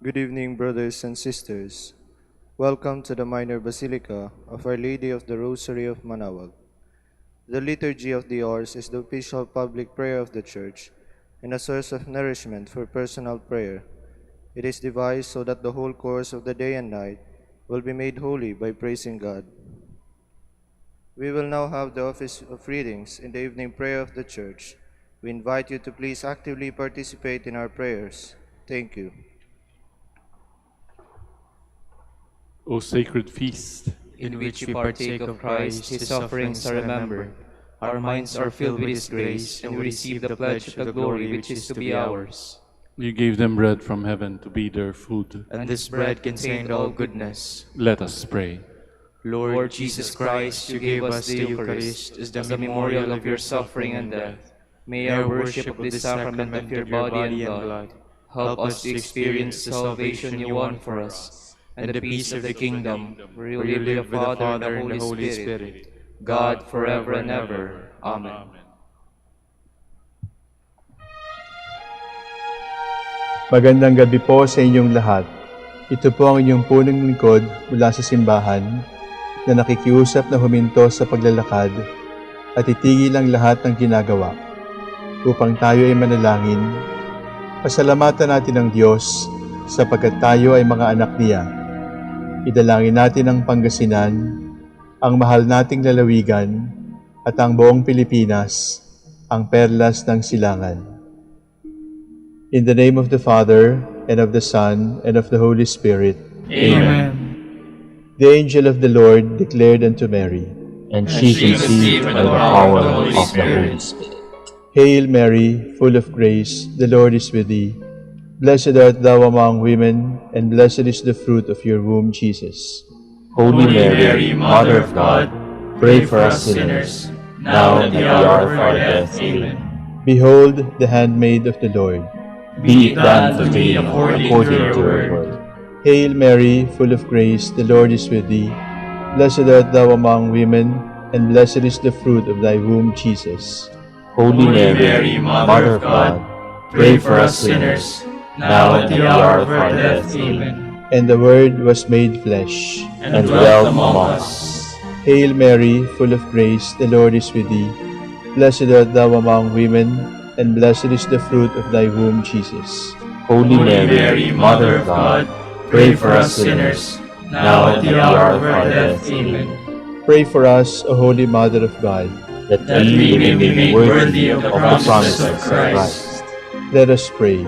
Good evening, brothers and sisters. Welcome to the Minor Basilica of Our Lady of the Rosary of Manaoag. The Liturgy of the Hours is the official public prayer of the Church and a source of nourishment for personal prayer. It is devised so that the whole course of the day and night will be made holy by praising God. We will now have the office of readings in the evening prayer of the Church. We invite you to please actively participate in our prayers. Thank you. O sacred feast, in which we partake of Christ, His sufferings are remembered. Our minds are filled with His grace, and we receive the pledge of the glory which is to be ours. you gave them bread from heaven to be their food. And this bread contained all goodness. Let us pray. Lord Jesus Christ, you gave us the Eucharist as the memorial of your suffering and death. May our worship of this sacrament of your body and blood help us to experience the salvation you won for us, and the peace of the kingdom, where you live with the Father and the Holy Spirit, God forever and ever. Amen. Magandang gabi po sa inyong lahat. Ito po ang inyong punong lingkod mula sa simbahan na nakikiusap na huminto sa paglalakad at itigil ang lahat ng ginagawa upang tayo ay manalangin. Pasalamatan natin ang Diyos sapagkat tayo ay mga anak niya. Idalangin natin ang Pangasinan, ang mahal nating lalawigan, at ang buong Pilipinas, ang perlas ng silangan. In the name of the Father, and of the Son, and of the Holy Spirit. Amen. The angel of the Lord declared unto Mary, and she conceived by the power of the Holy Spirit. Hail Mary, full of grace, the Lord is with thee. Blessed art thou among women, and blessed is the fruit of your womb, Jesus. Holy Mary, Mother of God, pray for us sinners, now and at the hour of our death. Amen. Behold the handmaid of the Lord. Be it done to me according to your word. Hail Mary, full of grace, the Lord is with thee. Blessed art thou among women, and blessed is the fruit of thy womb, Jesus. Holy Mary, Mother of God, pray for us sinners, now and at the hour of our death. Amen. And the Word was made flesh, and dwelt among us. Hail Mary, full of grace, the Lord is with thee. Blessed art thou among women, and blessed is the fruit of thy womb, Jesus. Holy Mary, Mother of God, pray for us sinners, now and at the hour of our death. Amen. Pray for us, O Holy Mother of God, that we may be made worthy of the promises of Christ. Let us pray.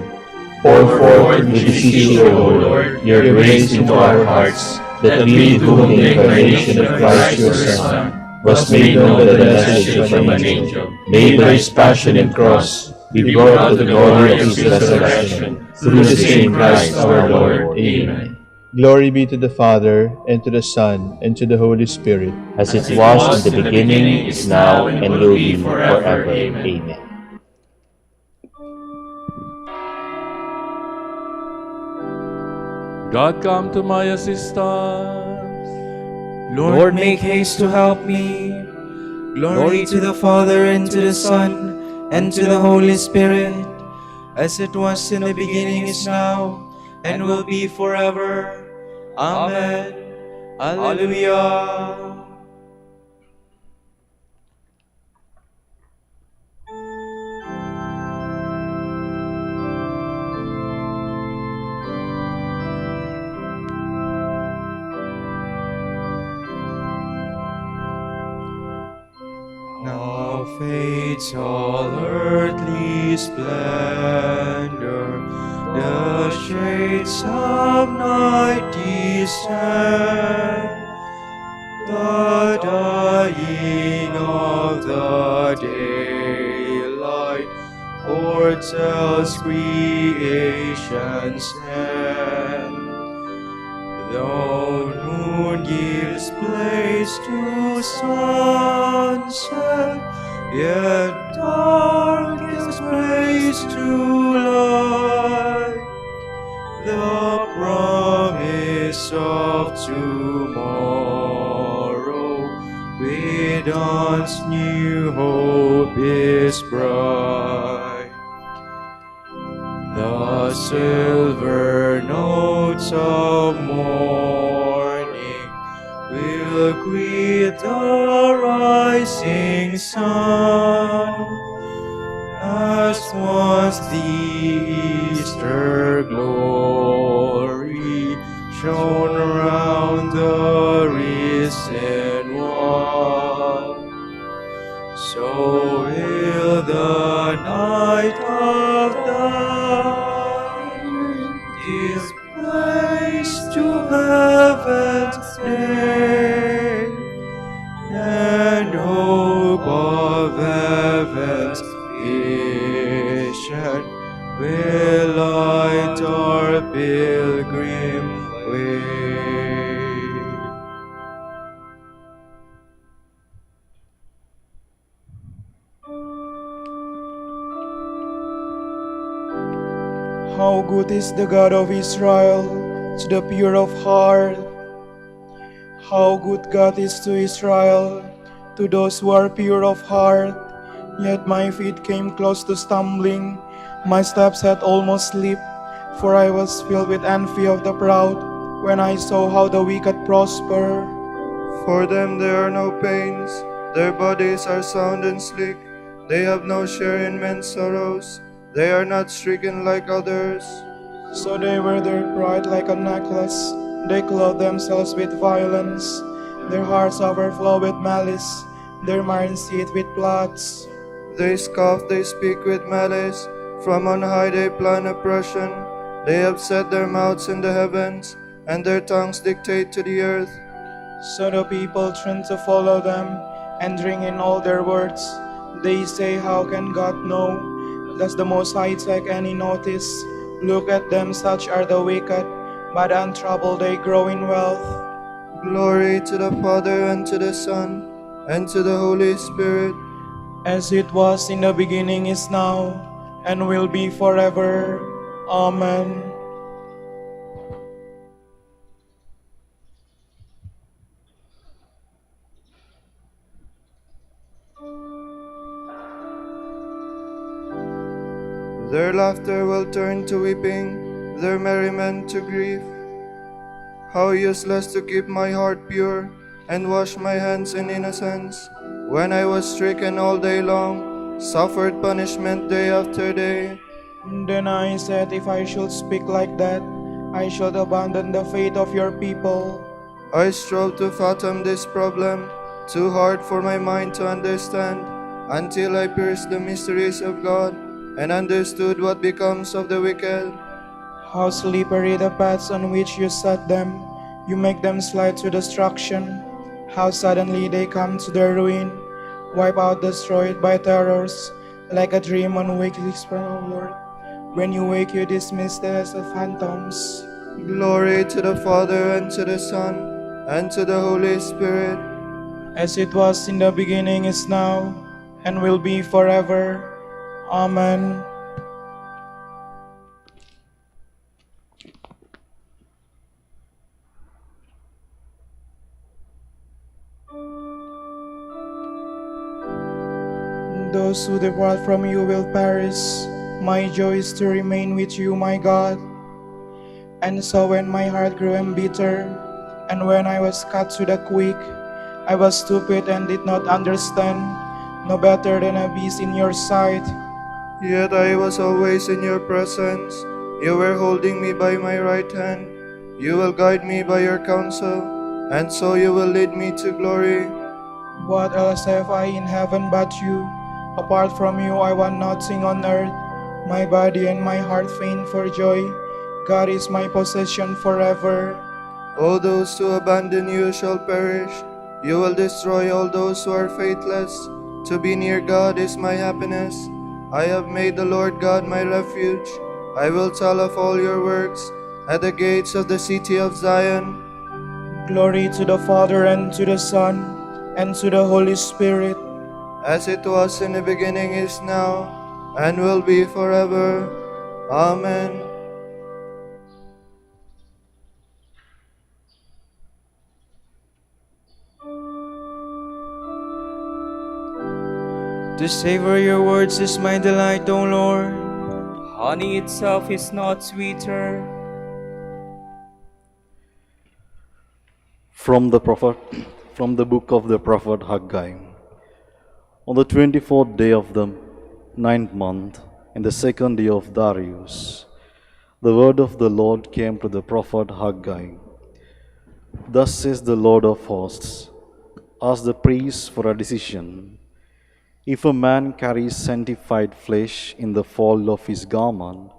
Pour forth, we beseech you, O Lord, your grace into our hearts, that we, to whom the incarnation of Christ your Son was made known by the message of an angel, may by his passion and cross be brought to the glory of his resurrection, through the same Christ our Lord. Amen. Glory be to the Father, and to the Son, and to the Holy Spirit. As it was in the beginning, is now, and will be forever. Amen. God, come to my assistance. Lord, make haste to help me. Glory to the Father, and to the Son, and to the Holy Spirit, as it was in the beginning, is now, and will be forever. Amen. Alleluia. Now fades all earthly splendor, the shades of night descend, the dying of the daylight foretells creation's end. Though noon gives place to sunset, yet dark gives place to light. The promise of tomorrow, with dawn's new hope is bright. The silver note of morning will greet the rising sun, as once the Easter glory shone around the risen one. So will the night of thine give place to heaven's day, and hope of heaven's vision will light our pilgrim way. How good is the God of Israel to the pure of heart. How good God is to Israel, to those who are pure of heart. Yet my feet came close to stumbling, my steps had almost slipped, for I was filled with envy of the proud, when I saw how the wicked prosper. For them there are no pains, their bodies are sound and sleek. They have no share in men's sorrows, they are not stricken like others. So they wear their pride like a necklace, they clothe themselves with violence. Their hearts overflow with malice, their minds seethe with plots. They scoff, they speak with malice, from on high they plan oppression. They have set their mouths in the heavens, and their tongues dictate to the earth. So the people turn to follow them, and drink in all their words. They say, how can God know? Does the Most High take any notice? Look at them, such are the wicked, but untroubled they grow in wealth. Glory to the Father, and to the Son, and to the Holy Spirit, As it was in the beginning, is now, and will be forever. Amen. Their laughter will turn to weeping, their merriment to grief. How useless to keep my heart pure and wash my hands in innocence, when I was stricken all day long, suffered punishment day after day. Then I said, if I should speak like that, I should abandon the faith of your people. I strove to fathom this problem, too hard for my mind to understand, until I pierced the mysteries of God and understood what becomes of the wicked. How slippery the paths on which you set them, you make them slide to destruction. How suddenly they come to their ruin, wipe out destroyed by terrors, like a dream on wakings from a world. When you wake, you dismiss them as phantoms. Glory to the Father, and to the Son, and to the Holy Spirit, As it was in the beginning, is now, and will be forever. Amen. Those who depart from you will perish. My joy is to remain with you, my God. And so when my heart grew embittered, and when I was cut to the quick, I was stupid and did not understand, no better than a beast in your sight. yet I was always in your presence. You were holding me by my right hand. You will guide me by your counsel, and so you will lead me to glory. What else have I in heaven but you? Apart from you, I want nothing on earth. My body and my heart faint for joy. God is my possession forever. All those who abandon you shall perish. You will destroy all those who are faithless. To be near God is my happiness. I have made the Lord God my refuge. I will tell of all your works at the gates of the city of Zion. Glory to the Father, and to the Son, and to the Holy Spirit. As it was in the beginning, is now, and will be forever. Amen. To savor your words is my delight, O Lord. Honey itself is not sweeter. From the prophet, from the book of the prophet Haggai. On the 24th day of the ninth month, in the second year of Darius, the word of the Lord came to the prophet Haggai. Thus says the Lord of hosts, ask the priests for a decision. If a man carries sanctified flesh in the fold of his garment,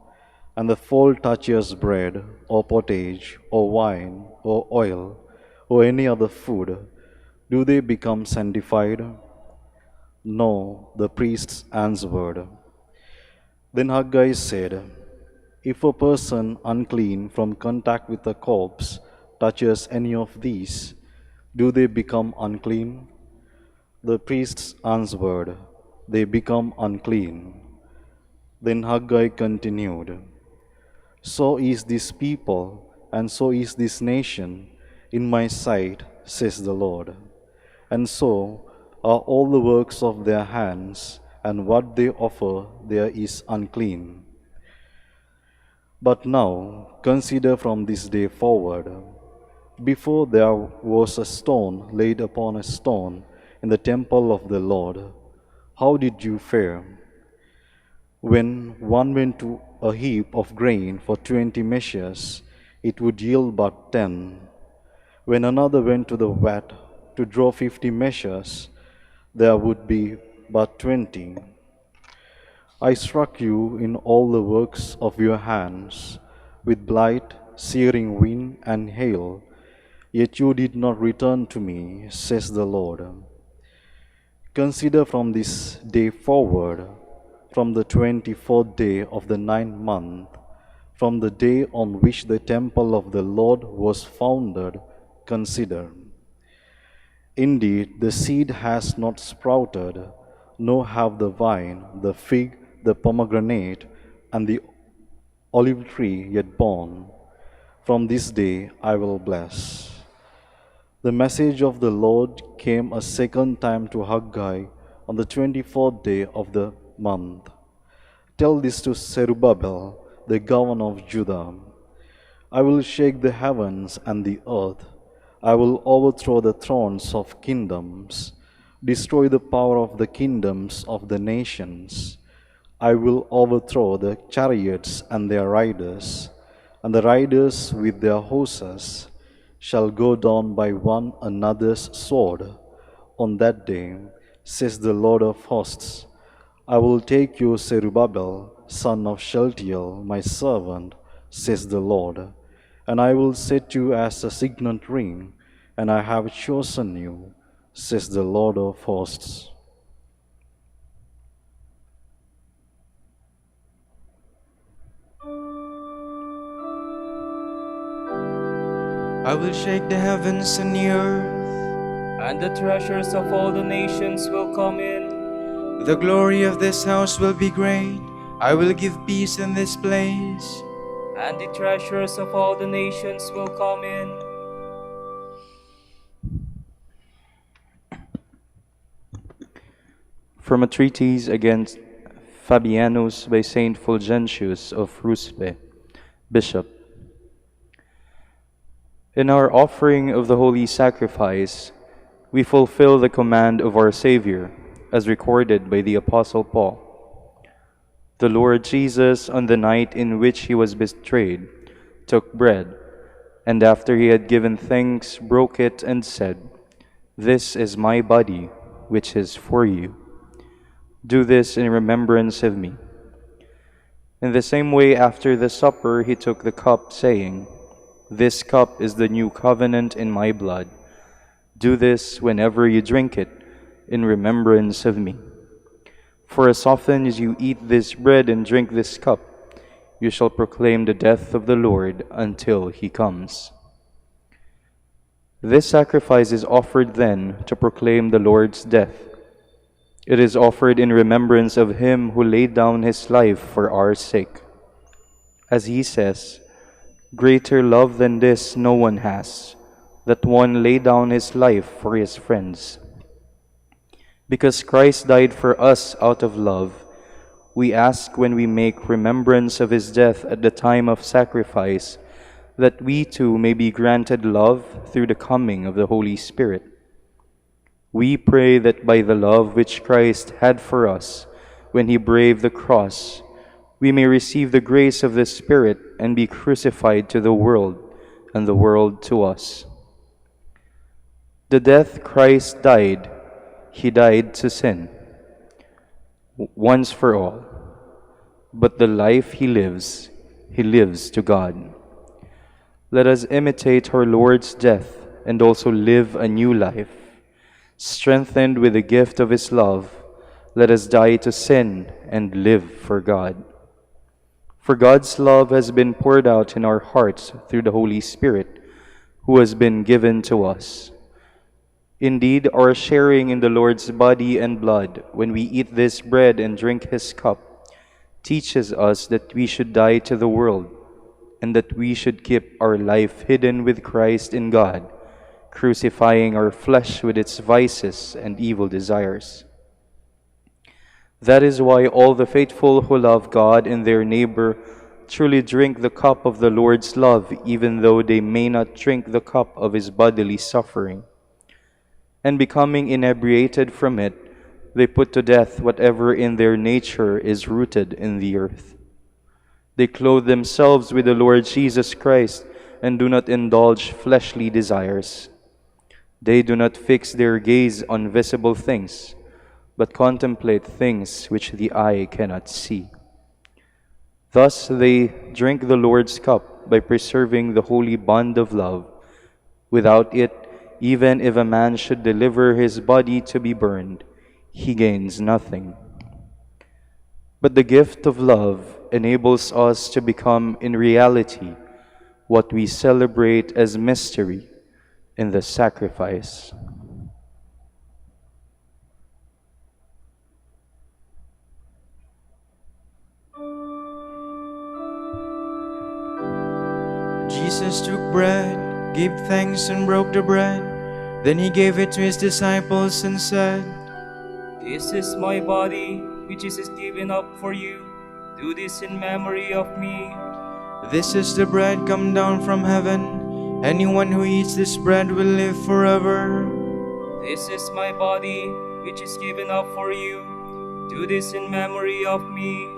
and the fold touches bread, or pottage, or wine, or oil, or any other food, do they become sanctified? No, the priests answered. Then Haggai said, if a person unclean from contact with a corpse touches any of these, do they become unclean? The priests answered, they become unclean. Then Haggai continued, so is this people, and so is this nation, in my sight, says the Lord. And so are all the works of their hands, and what they offer there is unclean. But now consider from this day forward. Before there was a stone laid upon a stone in the temple of the Lord, how did you fare? When one went to a heap of grain for 20 measures, it would yield but 10. When another went to the vat to draw 50 measures, there would be but 20. I struck you in all the works of your hands, with blight, searing wind, and hail, yet you did not return to me, says the Lord. Consider from this day forward, from the 24th day of the ninth month, from the day on which the temple of the Lord was founded, consider. Indeed, the seed has not sprouted, nor have the vine, the fig, the pomegranate, and the olive tree yet borne. From this day I will bless. The message of the Lord came a second time to Haggai on the 24th day of the month. Tell this to Zerubbabel, the governor of Judah. I will shake the heavens and the earth. I will overthrow the thrones of kingdoms, destroy the power of the kingdoms of the nations. I will overthrow the chariots and their riders, and the riders with their horses shall go down by one another's sword. On that day, says the Lord of hosts, I will take you, Zerubbabel, son of Shealtiel, my servant, says the Lord, and I will set you as a signet ring, and I have chosen you, says the Lord of hosts. I will shake the heavens and the earth. And the treasures of all the nations will come in. The glory of this house will be great. I will give peace in this place. And the treasures of all the nations will come in. From a treatise against Fabianus by Saint Fulgentius of Ruspe, Bishop. In our offering of the holy sacrifice, we fulfill the command of our Savior, as recorded by the Apostle Paul. The Lord Jesus, on the night in which he was betrayed, took bread, and after he had given thanks, broke it and said, "This is my body, which is for you. Do this in remembrance of me." In the same way, after the supper, he took the cup, saying, "This cup is the new covenant in my blood. Do this whenever you drink it, in remembrance of me. For as often as you eat this bread and drink this cup, you shall proclaim the death of the Lord until he comes." This sacrifice is offered then to proclaim the Lord's death. It is offered in remembrance of him who laid down his life for our sake. As he says, "Greater love than this no one has, that one lay down his life for his friends." Because Christ died for us out of love, we ask when we make remembrance of his death at the time of sacrifice, that we too may be granted love through the coming of the Holy Spirit. We pray that by the love which Christ had for us when he braved the cross, we may receive the grace of the Spirit and be crucified to the world and the world to us. The death Christ died, he died to sin, once for all. But the life he lives to God. Let us imitate our Lord's death and also live a new life. Strengthened with the gift of his love, let us die to sin and live for God. For God's love has been poured out in our hearts through the Holy Spirit, who has been given to us. Indeed, our sharing in the Lord's body and blood, when we eat this bread and drink his cup, teaches us that we should die to the world, and that we should keep our life hidden with Christ in God, crucifying our flesh with its vices and evil desires. That is why all the faithful who love God and their neighbor truly drink the cup of the Lord's love, even though they may not drink the cup of his bodily suffering. And becoming inebriated from it, they put to death whatever in their nature is rooted in the earth. They clothe themselves with the Lord Jesus Christ and do not indulge fleshly desires. They do not fix their gaze on visible things, but contemplate things which the eye cannot see. Thus they drink the Lord's cup by preserving the holy bond of love. Without it, even if a man should deliver his body to be burned, he gains nothing. But the gift of love enables us to become in reality what we celebrate as mystery in the sacrifice. Jesus took bread, gave thanks, and broke the bread. Then he gave it to his disciples and said, This is my body, which is given up for you. Do this in memory of me. This is the bread come down from heaven. Anyone who eats this bread will live forever. This is my body, which is given up for you. Do this in memory of me.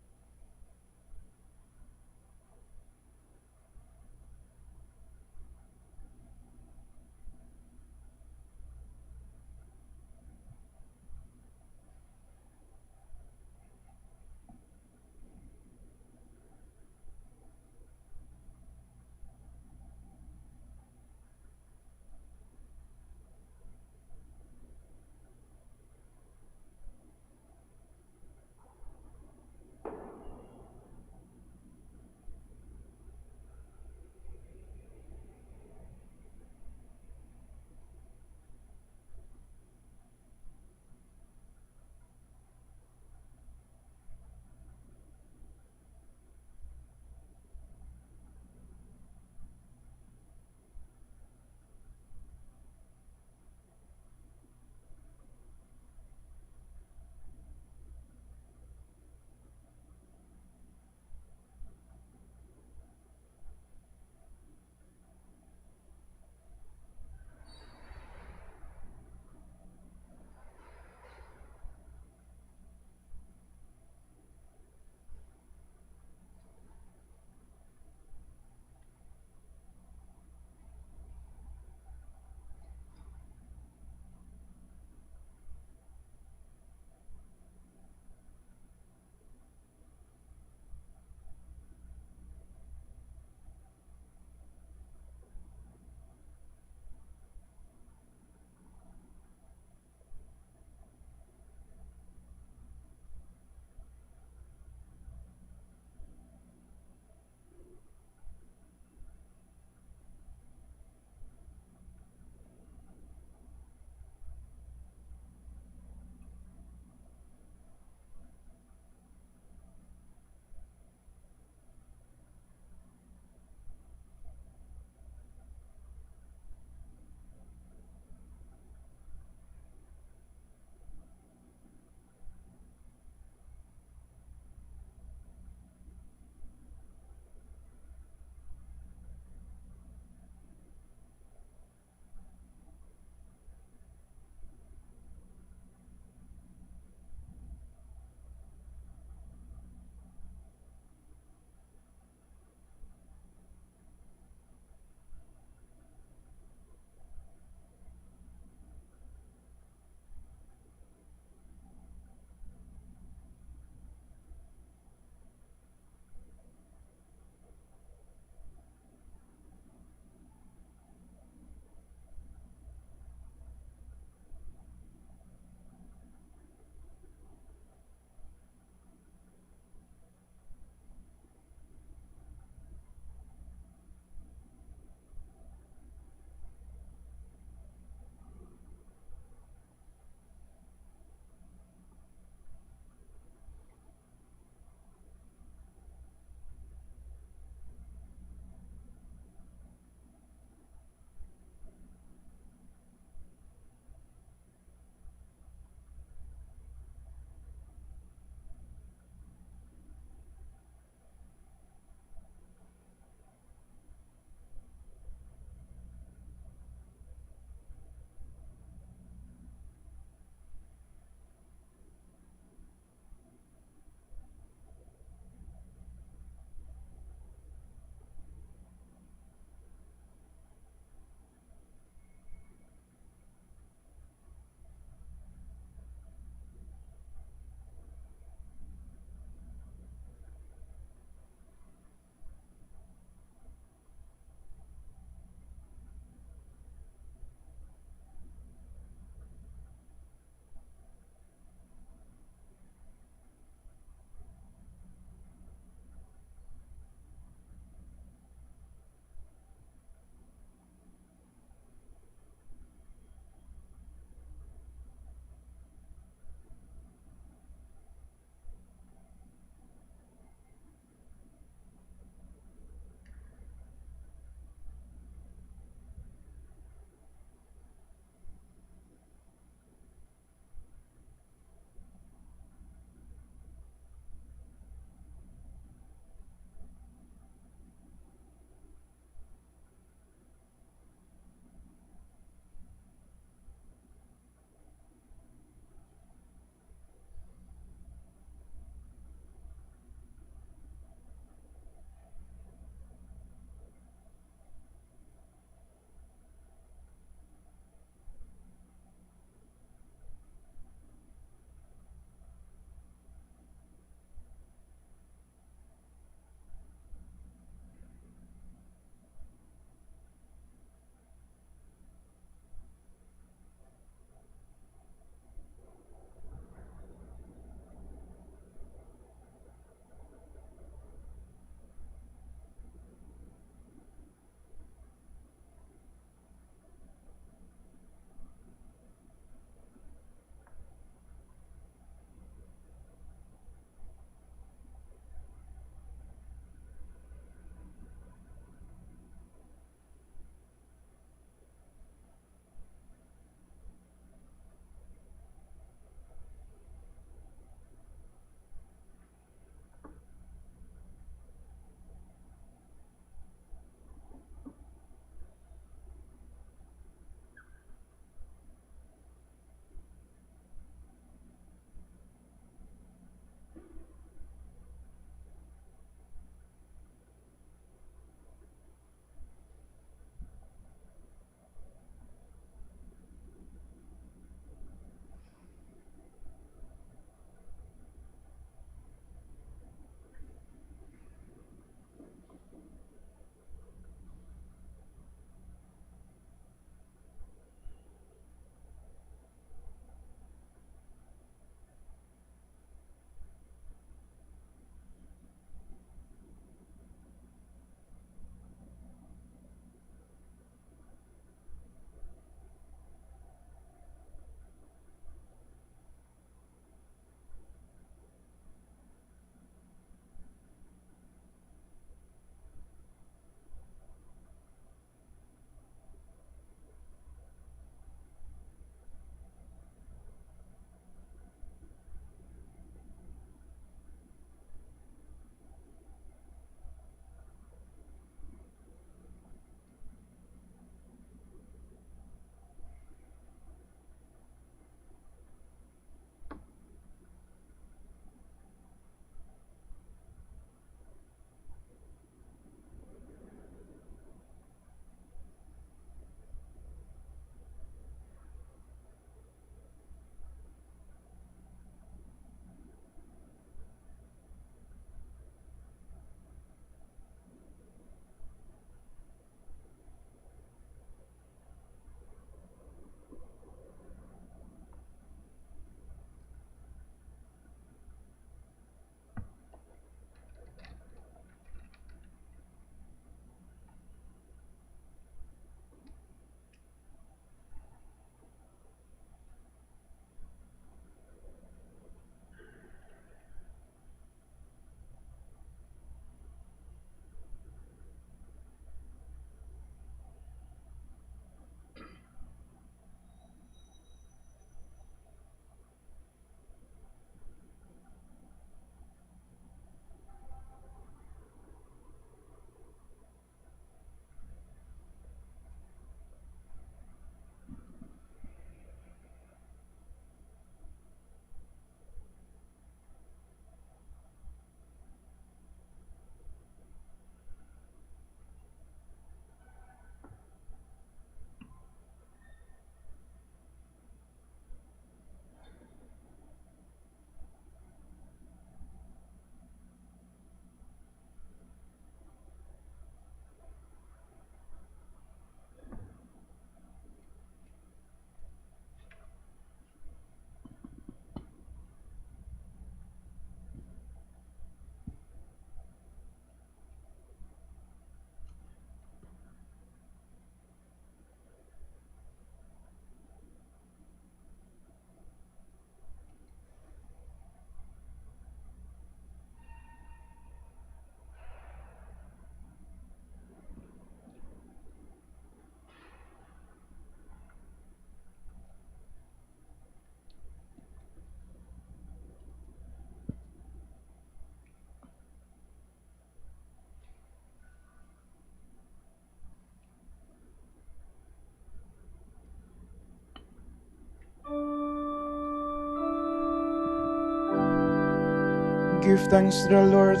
Give thanks to the Lord,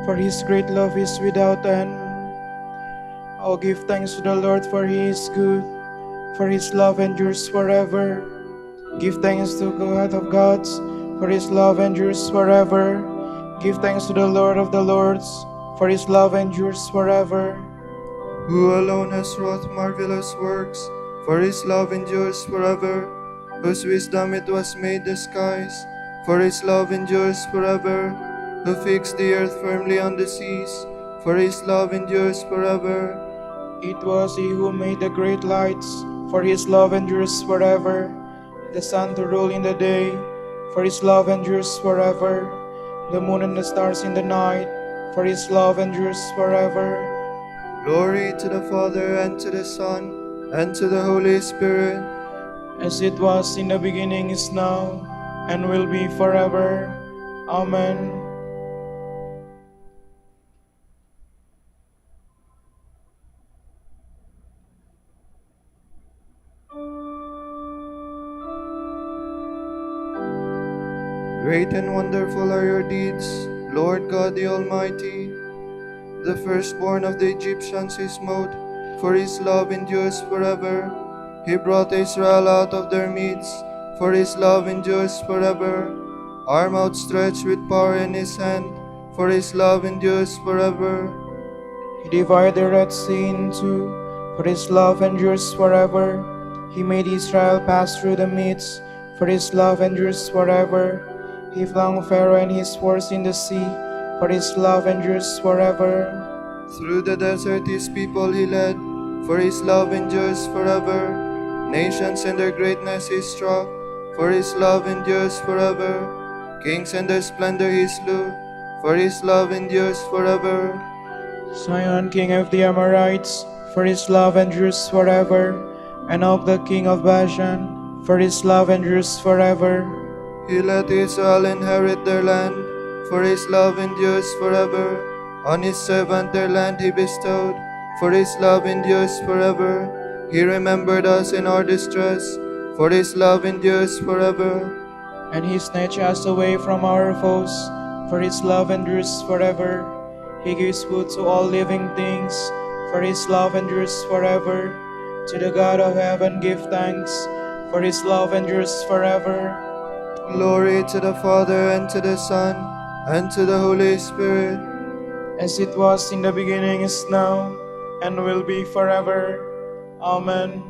for his great love is without end. Oh, give thanks to the Lord, for he is good, for his love endures forever. Give thanks to God of gods, for his love endures forever. Give thanks to the Lord of the lords, for his love endures forever. Who alone has wrought marvelous works, for his love endures forever. Whose wisdom it was made the skies, for his love endures forever. Who fixed the earth firmly on the seas, for his love endures forever. It was he who made the great lights, for his love endures forever. The sun to rule in the day, for his love endures forever. The moon and the stars in the night, for his love endures forever. Glory to the Father, and to the Son, and to the Holy Spirit. As it was in the beginning, is now, and will be forever. Amen. Great and wonderful are your deeds, Lord God the Almighty. The firstborn of the Egyptians he smote, for his love endures forever. He brought Israel out of their midst, for his love endures forever. Arm outstretched with power in his hand, for his love endures forever. He divided the Red Sea in two, for his love endures forever. He made Israel pass through the midst, for his love endures forever. He flung Pharaoh and his force in the sea, for his love endures forever. Through the desert his people he led, for his love endures forever. Nations in their greatness he struck, for his love endures forever. Kings in their splendor he slew, for his love endures forever. Sion, king of the Amorites, for his love endures forever. And Og, the king of Bashan, for his love endures forever. He let Israel inherit their land, for his love endures forever. On his servant their land he bestowed, for his love endures forever. He remembered us in our distress, for his love endures forever. And he snatched us away from our foes, for his love endures forever. He gives food to all living things, for his love endures forever. To the God of heaven give thanks, for his love endures forever. Glory to the Father, and to the Son, and to the Holy Spirit. As it was in the beginning, is now, and will be forever. Amen.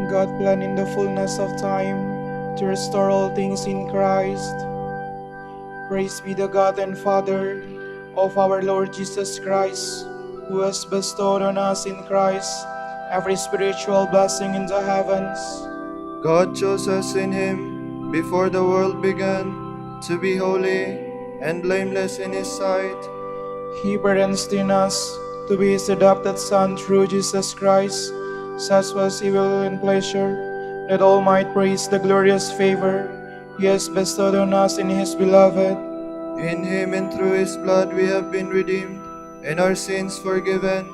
God planned in the fullness of time to restore all things in Christ. Praise be the God and Father of our Lord Jesus Christ, who has bestowed on us in Christ every spiritual blessing in the heavens. God chose us in him before the world began to be holy and blameless in his sight. He predestined us to be his adopted Son through Jesus Christ. Such was his will and pleasure, that all might praise the glorious favor he has bestowed on us in his beloved. In him and through his blood we have been redeemed, and our sins forgiven.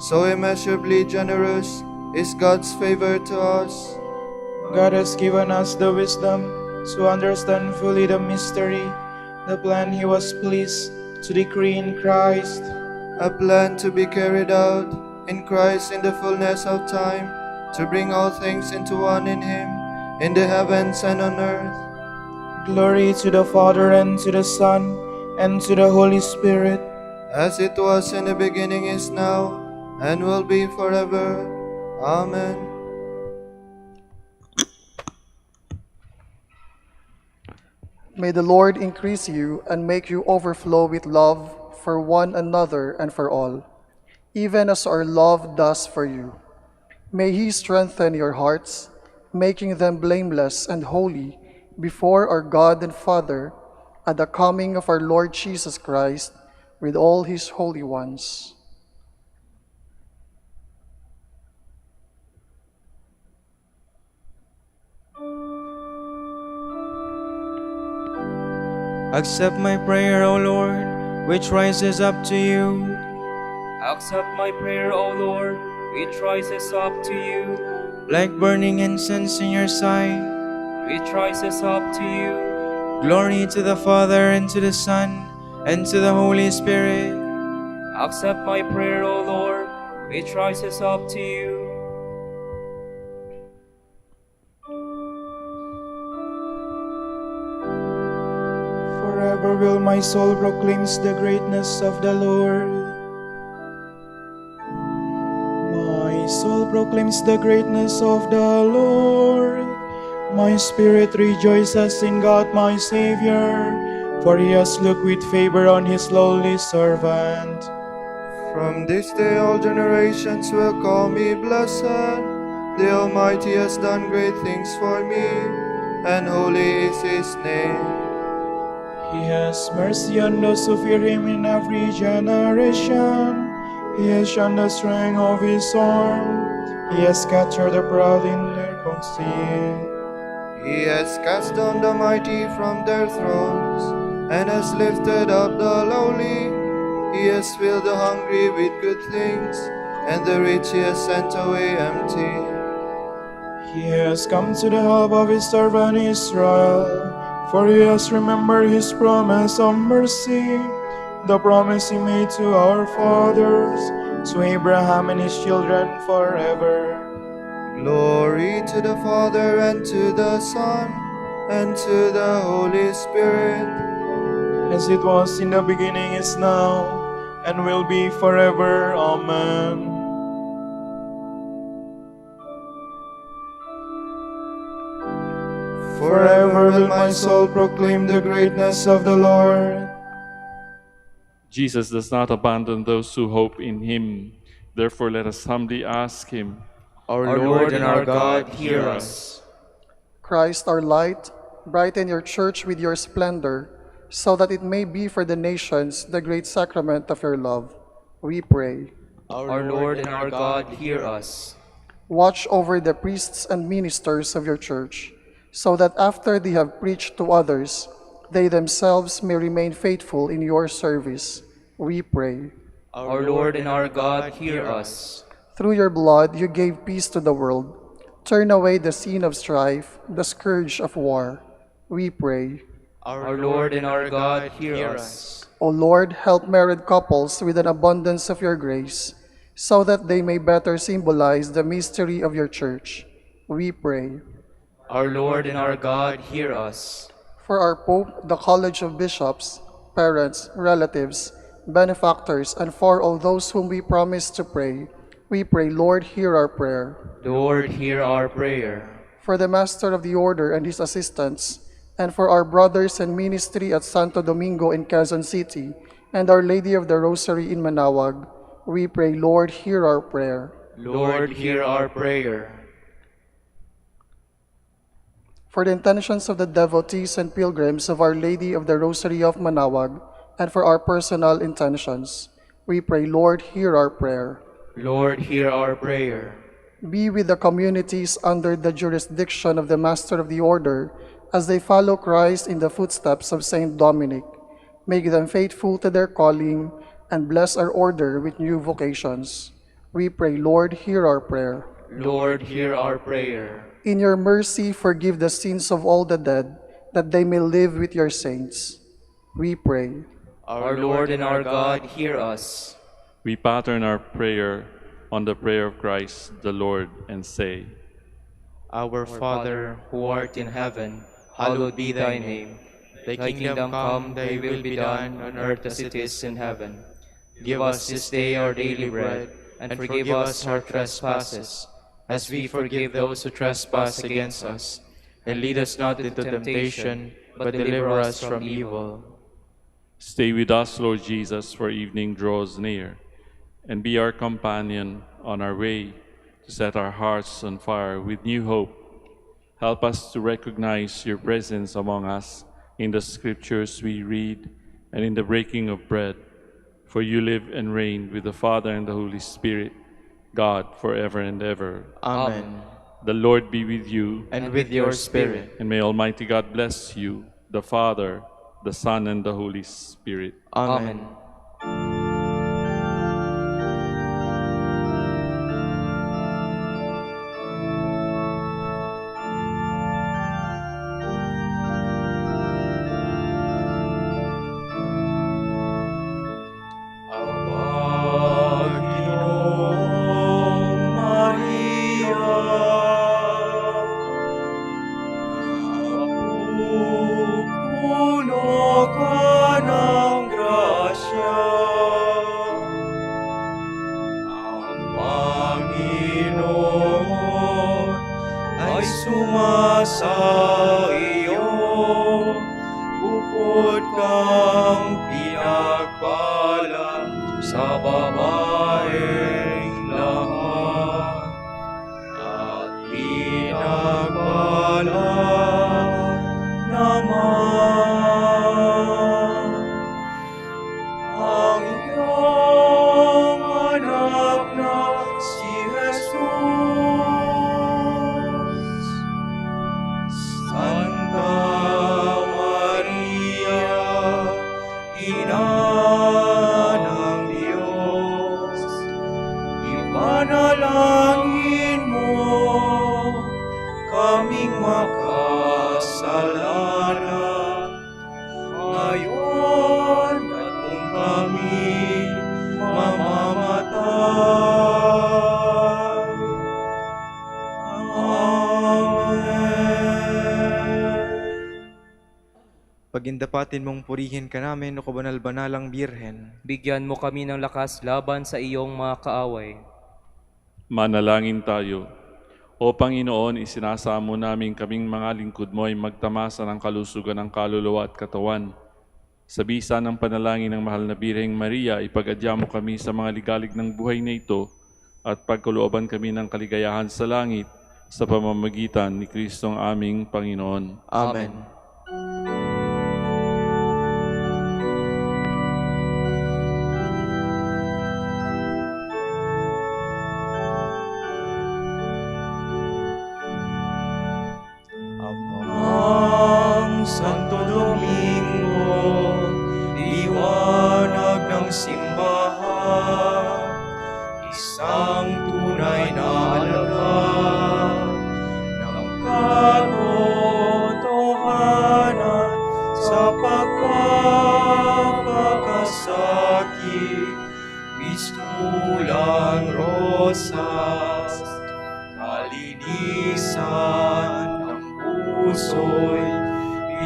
So immeasurably generous is God's favor to us. God has given us the wisdom to understand fully the mystery, the plan he was pleased to decree in Christ. A plan to be carried out in Christ in the fullness of time, to bring all things into one in him, in the heavens and on earth. Glory to the Father, and to the Son, and to the Holy Spirit. As it was in the beginning, is now, and will be forever. Amen. May the Lord increase you and make you overflow with love for one another and for all, even as our love does for you. May he strengthen your hearts, making them blameless and holy before our God and Father at the coming of our Lord Jesus Christ with all his holy ones. Accept my prayer, O Lord, which rises up to you. Accept my prayer, O Lord, which rises up to you. Like burning incense in your sight. Which rises up to you. Glory to the Father, and to the Son, and to the Holy Spirit. Accept my prayer, O Lord, which rises up to you. Forever will my soul proclaims the greatness of the Lord. My soul proclaims the greatness of the Lord. My spirit rejoices in God my Savior, for He has looked with favor on His lowly servant. From this day all generations will call me blessed. The Almighty has done great things for me, and holy is His name. He has mercy on those who fear Him in every generation. He has shown the strength of His arm. He has scattered the proud in their conceit. He has cast down the mighty from their thrones, and has lifted up the lowly. He has filled the hungry with good things, and the rich He has sent away empty. He has come to the help of His servant Israel, for He has remembered His promise of mercy, the promise He made to our fathers, to Abraham and his children forever. Glory to the Father, and to the Son, and to the Holy Spirit. As it was in the beginning, is now, and will be forever. Amen. Forever will my soul proclaim the greatness of the Lord. Jesus does not abandon those who hope in Him. Therefore, let us humbly ask Him. Our Lord and our God, hear us. Christ our light, brighten your church with your splendor, so that it may be for the nations the great sacrament of your love. We pray. Our Lord and our God, hear us. Watch over the priests and ministers of your church, so that after they have preached to others, they themselves may remain faithful in your service. We pray. Our Lord and our God, hear us. Through your blood you gave peace to the world. Turn away the sin of strife, the scourge of war. We pray. Our Lord and our God, hear us. O Lord, help married couples with an abundance of your grace, so that they may better symbolize the mystery of your church. We pray. Our Lord and our God, hear us. For our Pope, the College of Bishops, parents, relatives, benefactors, and for all those whom we promise to pray, we pray, Lord, hear our prayer. Lord, hear our prayer. For the Master of the Order and his assistants, and for our brothers in ministry at Santo Domingo in Quezon City, and Our Lady of the Rosary in Manaoag, we pray, Lord, hear our prayer. Lord, hear our prayer. For the intentions of the devotees and pilgrims of Our Lady of the Rosary of Manaoag, and for our personal intentions, we pray, Lord, hear our prayer. Lord, hear our prayer. Be with the communities under the jurisdiction of the Master of the Order as they follow Christ in the footsteps of Saint Dominic. Make them faithful to their calling and bless our order with new vocations. We pray, Lord, hear our prayer. Lord, hear our prayer. In your mercy, forgive the sins of all the dead, that they may live with your saints. We pray. Our Lord and our God, hear us. We pattern our prayer on the prayer of Christ the Lord and say, Our Father, who art in heaven, hallowed be thy name. Thy kingdom come, thy will be done, on earth as it is in heaven. Give us this day our daily bread, and forgive us our trespasses, as we forgive those who trespass against us. And lead us not into temptation, but deliver us from evil. Stay with us, Lord Jesus, for evening draws near, and be our companion on our way to set our hearts on fire with new hope. Help us to recognize your presence among us in the scriptures we read and in the breaking of bread. For you live and reign with the Father and the Holy Spirit, God, forever and ever. Amen. The Lord be with you. And with your spirit. And may Almighty God bless you, the Father, the Son, and the Holy Spirit. Amen. puno ka ng grasya. Ang Panginoon ay sumasa iyo, bukod kang pinagpala sa babaeng lahat, at pinagpala naman ang iyong anak na si Jesus. Santa Maria, Ina ng Diyos, ipanalangin mo kaming makasalanan, ngayon at kung kami mamamatay. Amen. Pagindapatin mong purihin ka namin, o kabanal-banalang Birhen. Bigyan mo kami ng lakas laban sa iyong mga kaaway. Manalangin tayo. O Panginoon, isinasamo namin kaming mga lingkod mo ay magtamasa ng kalusugan ng kaluluwa at katawan. Sa bisa ng panalangin ng mahal na Birheng Maria, ipagadya mo kami sa mga ligalig ng buhay na ito at pagkalooban kami ng kaligayahan sa langit sa pamamagitan ni Kristong aming Panginoon. Amen. Ang Santo Domingo, liwanag ng simbahan, isang tunay na alagad ng katotohanan sa pagkakasakit, mistulang rosas, kalinisan ng puso'y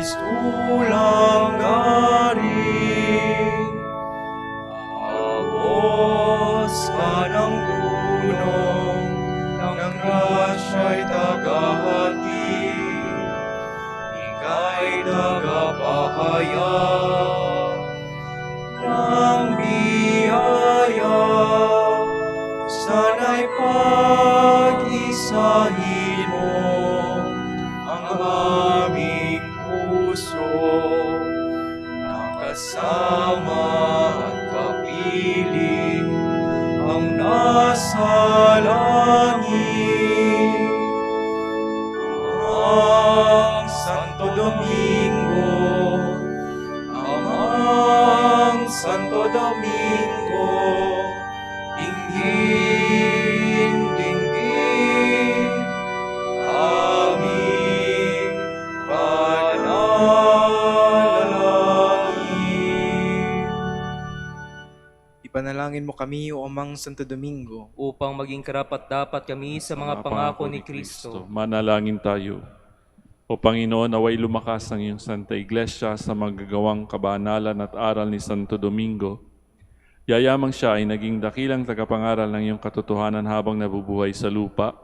mistulang garing. Agos ka ng dunong ng grasya'y tagahatid, ika'y tagapahayag ng biyaya, sana'y pag-isahin mo ang aming puso, nakasama at kapiling ang nasa langit. Ang Santo Domingo, ang Santo Domingo, dinggin, aming panalangin. Ipanalangin mo kami, o Amang Santo Domingo, Upang maging karapat-dapat kami sa mga pangako ni Kristo. Manalangin tayo. O Panginoon, naway lumakas ang iyong Santa Iglesia sa magagawang kabanalan at aral ni Santo Domingo. Yayamang siya ay naging dakilang tagapangaral ng iyong katotohanan habang nabubuhay sa lupa.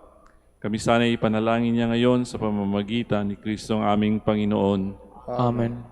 Kami sana'y ipanalangin niya ngayon sa pamamagitan ni Kristong aming Panginoon. Amen.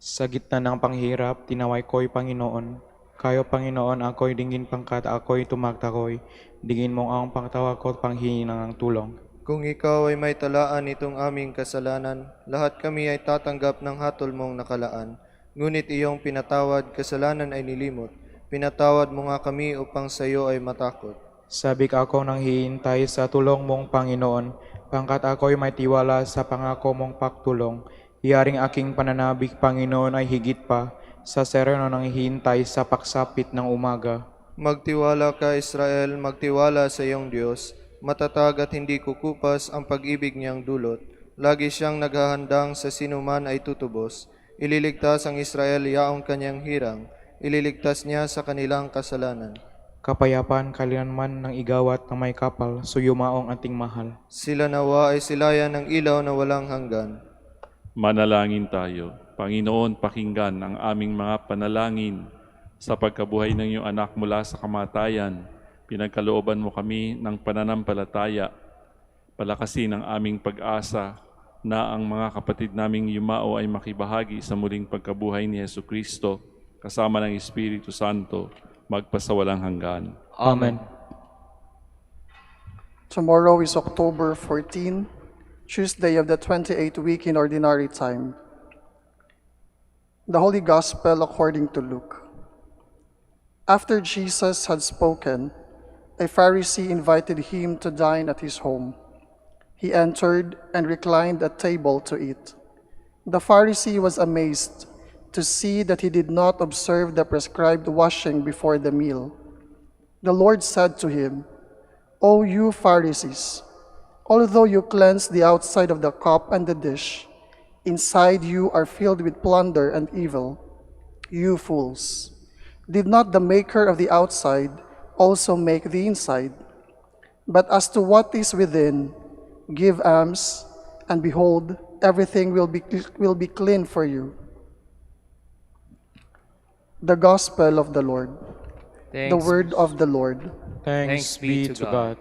Sa gitna ng panghirap, tinaway ko'y Panginoon. Kayo, Panginoon, ako'y dingin pangkat ako'y tumagtakoy. Dingin mo ang pangtawag ko at panghingi ng tulong. Kung ikaw ay may talaan itong aming kasalanan, lahat kami ay tatanggap ng hatol mong nakalaan. Ngunit iyong pinatawad, kasalanan ay nilimot. Pinatawad mo nga kami upang sa iyo ay matakot. Sabik ako nang hihintay sa tulong mong Panginoon, pangkat ako'y may tiwala sa pangako mong pagtulong. Iyaring aking pananabik, Panginoon, ay higit pa sa sereno ng hihintay sa pagsapit ng umaga. Magtiwala ka, Israel, magtiwala sa iyong Diyos. Matatag at hindi kukupas ang pag-ibig niyang dulot. Lagi siyang naghahandang sa sinuman ay tutubos. Ililigtas ang Israel yaong kanyang hirang. Ililigtas niya sa kanilang kasalanan. Kapayapaan kailanman ng igawat na may kapal, suyumaong ating mahal. Sila nawa ay silayan ng ilaw na walang hanggan. Manalangin tayo. Panginoon, pakinggan ang aming mga panalangin sa pagkabuhay ng iyong anak mula sa kamatayan. Pinagkalooban mo kami ng pananampalataya. Palakasin ang aming pag-asa na ang mga kapatid naming yumao ay makibahagi sa muling pagkabuhay ni Jesucristo kasama ng Espiritu Santo magpasawalang hanggan. Amen. Tomorrow is October 14, Tuesday of the 28th week in Ordinary Time. The Holy Gospel according to Luke. After Jesus had spoken, a Pharisee invited him to dine at his home. He entered and reclined at table to eat. The Pharisee was amazed to see that he did not observe the prescribed washing before the meal. The Lord said to him, "O you Pharisees, although you cleanse the outside of the cup and the dish, inside you are filled with plunder and evil. You fools! Did not the maker of the outside also make the inside? But as to what is within, give alms, and behold, everything will be clean for you." The Gospel of the Lord. The word of the Lord. Thanks be to God.